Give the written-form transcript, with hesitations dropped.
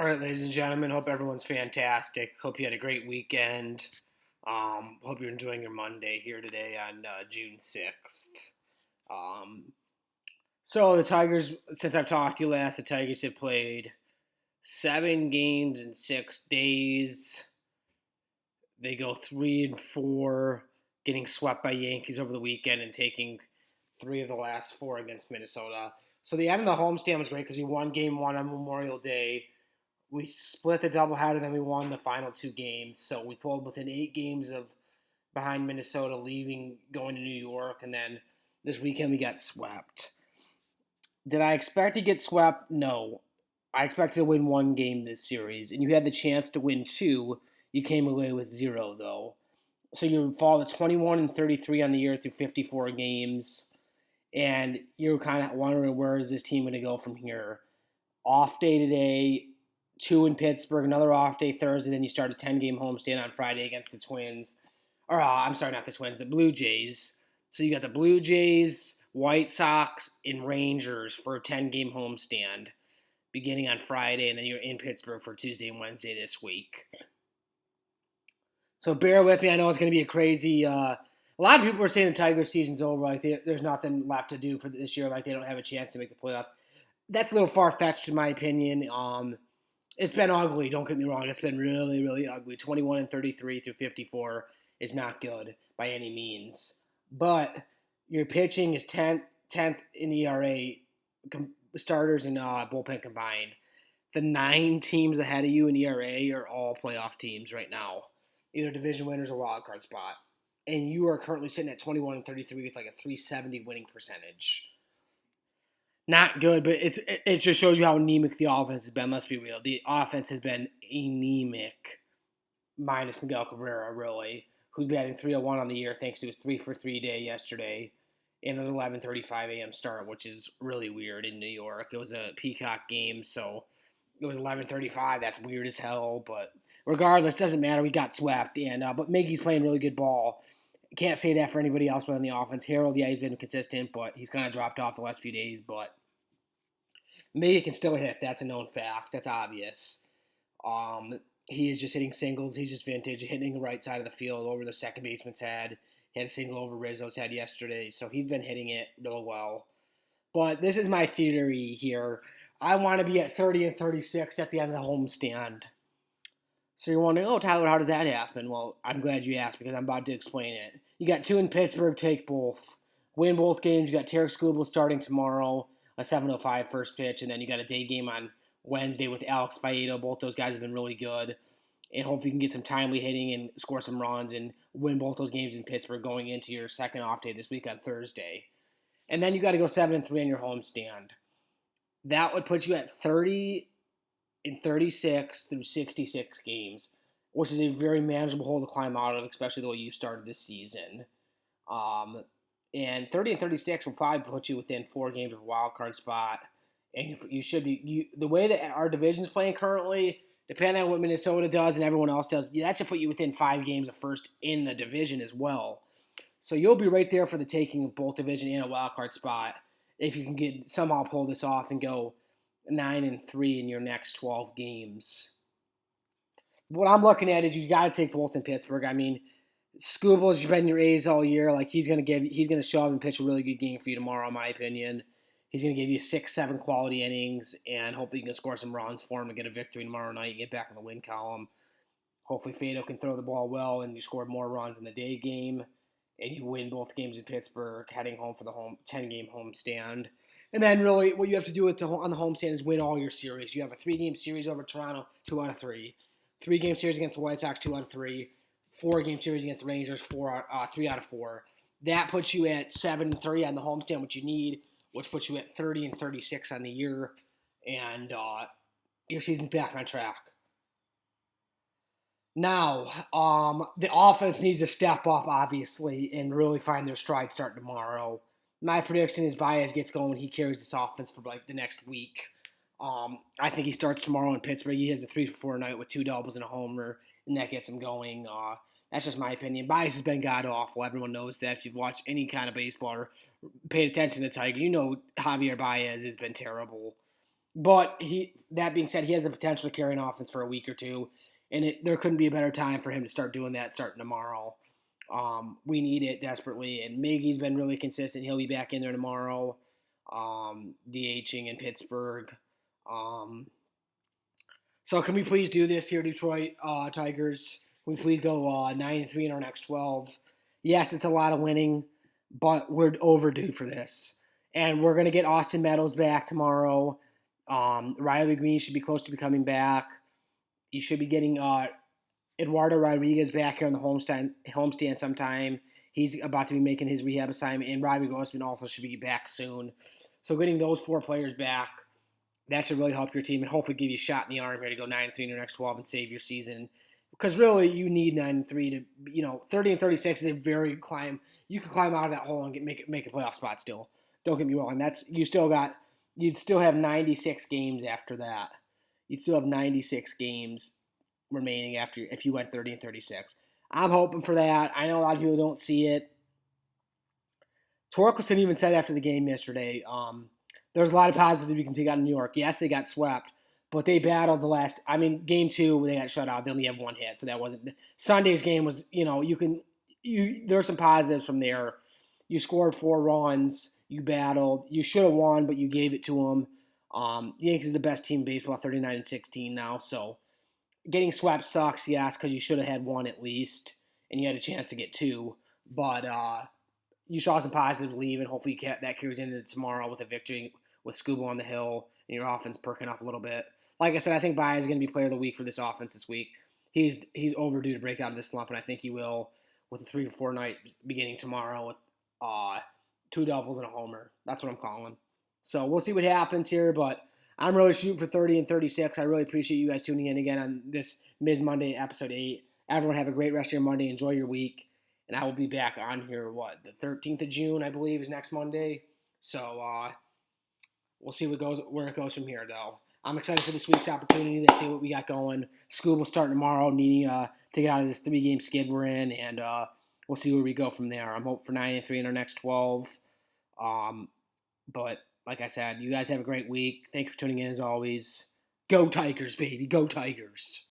All right, ladies and gentlemen, hope everyone's fantastic. Hope you had a great weekend. Hope you're enjoying your Monday here today on June 6th. Um, so, the Tigers, since I've talked to you last, the Tigers have played 7 games in 6 days. They go 3-4, getting swept by Yankees over the weekend and taking 3 of the last 4 against Minnesota. So, the end of the homestand was great because we won game 1 on Memorial Day. We split the doubleheader, then we won the final 2 games. So we pulled within 8 games of behind Minnesota, leaving, going to New York, and then this weekend we got swept. Did I expect to get swept? No. I expected to win 1 game this series, and you had the chance to win 2. You came away with 0, though. So you fall to 21-33 on the year through 54 games, and you're kind of wondering where is this team going to go from here. Off day today. 2 in Pittsburgh, another off day Thursday, then you start a 10-game homestand on Friday against the Twins. I'm sorry, not the Twins, the Blue Jays. So you got the Blue Jays, White Sox, and Rangers for a 10-game homestand beginning on Friday, and then you're in Pittsburgh for Tuesday and Wednesday this week. So bear with me. I know it's going to be a crazy. A lot of people are saying the Tigers season's over. Like there's nothing left to do for this year. Like they don't have a chance to make the playoffs. That's a little far fetched in my opinion. It's been ugly. Don't get me wrong. It's been really, really ugly. 21-33 through 54 is not good by any means. But your pitching is 10th in ERA, starters and bullpen combined. The 9 teams ahead of you in ERA are all playoff teams right now, either division winners or wild card spot. And you are currently sitting at 21-33 with like a 370 winning percentage. Not good, but it just shows you how anemic the offense has been. Let's be real. The offense has been anemic, minus Miguel Cabrera, really, who's batting 301 on the year thanks to his 3-for-3 day yesterday and an 11:35 a.m. start, which is really weird in New York. It was a Peacock game, so it was 11:35. That's weird as hell, but regardless, doesn't matter. We got swept, and but Miggy's playing really good ball. Can't say that for anybody else on the offense. Harold, yeah, he's been consistent, but he's kind of dropped off the last few days. But Miggy can still hit. That's a known fact. That's obvious. He is just hitting singles. He's just vintage, hitting the right side of the field over the second baseman's head. He had a single over Rizzo's head yesterday, so he's been hitting it real well. But this is my theory here. I want to be at 30-36 at the end of the homestand. So you're wondering, oh, Tyler, how does that happen? Well, I'm glad you asked because I'm about to explain it. You got 2 in Pittsburgh, take both. Win both games. You got Tarek Skubal starting tomorrow, a 7:05 first pitch, and then you got a day game on Wednesday with Alex Faedo. Both those guys have been really good. And hopefully you can get some timely hitting and score some runs and win both those games in Pittsburgh going into your second off day this week on Thursday. And then you got to go 7-3 on your homestand. That would put you at 30-36 through 66 games, which is a very manageable hole to climb out of, especially the way you started this season. And 30-36 will probably put you within 4 games of a wild card spot. And you should be the way that our division's playing currently, depending on what Minnesota does and everyone else does, that should put you within 5 games of first in the division as well. So you'll be right there for the taking of both division and a wild card spot if you can somehow pull this off and go 9-3 in your next 12 games. What I'm looking at is you got to take both in Pittsburgh. I mean, Skubal's been your A's all year. Like he's gonna show up and pitch a really good game for you tomorrow, in my opinion. He's gonna give you 6-7 quality innings, and hopefully you can score some runs for him and get a victory tomorrow night and get back in the win column. Hopefully Faedo can throw the ball well and you score more runs in the day game, and you win both games in Pittsburgh, heading home for the 10-game homestand. And then really what you have to do on the homestand is win all your series. You have a 3-game series over Toronto, 2 out of 3. 3-game series against the White Sox, 2 out of 3. 4-game series against the Rangers, 3 out of 4. That puts you at 7-3 on the homestand, which you need, which puts you at 30-36 on the year, and your season's back on track. Now, the offense needs to step up, obviously, and really find their stride starting tomorrow. My prediction is Baez gets going. He carries this offense for like the next week. I think he starts tomorrow in Pittsburgh. He has a 3-for-4 night with 2 doubles and a homer, and that gets him going. That's just my opinion. Baez has been god-awful. Everyone knows that. If you've watched any kind of baseball or paid attention to Tigers, you know Javier Baez has been terrible. But that being said, he has the potential to carry an offense for a week or two, and there couldn't be a better time for him to start doing that starting tomorrow. We need it desperately, and Miggy's been really consistent. He'll be back in there tomorrow, DHing in Pittsburgh. Um, so can we please do this here, Detroit Tigers? Can we please go 9-3 in our next 12? Yes, it's a lot of winning, but we're overdue for this. And we're going to get Austin Meadows back tomorrow. Riley Green should be close to becoming back. You should be getting Eduardo Rodriguez back here on the homestand sometime. He's about to be making his rehab assignment, and Robbie Grossman also should be back soon. So getting those 4 players back, that should really help your team and hopefully give you a shot in the arm here to go 9-3 in your next 12 and save your season. Because really, you need 9-3 to 30-36 is a very climb. You can climb out of that hole and make a playoff spot still. Don't get me wrong. You'd still have 96 games after that. You'd still have 96 games remaining after if you went 30-36. I'm hoping for that. I know a lot of people don't see it. Torkelson even said after the game yesterday, there's a lot of positives we can take out of New York. Yes, they got swept, but they battled game 2 they got shut out. They only had 1 hit, so that wasn't Sunday's game was. There's some positives from there. You scored 4 runs. You battled. You should have won, but you gave it to them. The Yankees are the best team in baseball, 39-16 now. So getting swept sucks, yes, because you should have had 1 at least, and you had a chance to get 2. But you saw some positives leave, and hopefully that carries into tomorrow with a victory with Skubal on the hill and your offense perking up a little bit. Like I said, I think Baez is going to be player of the week for this offense this week. He's overdue to break out of this slump, and I think he will with a 3-4 night beginning tomorrow with 2 doubles and a homer. That's what I'm calling. So we'll see what happens here, but I'm really shooting for 30-36. I really appreciate you guys tuning in again on this Miz Monday, episode 8. Everyone have a great rest of your Monday. Enjoy your week. And I will be back on here, the 13th of June, I believe, is next Monday. So we'll see where it goes from here, though. I'm excited for this week's opportunity. Let's see what we got going. School will start tomorrow, needing to get out of this 3-game skid we're in, and we'll see where we go from there. I'm hoping for 9-3 in our next 12. But like I said, you guys have a great week. Thanks for tuning in as always. Go Tigers, baby. Go Tigers.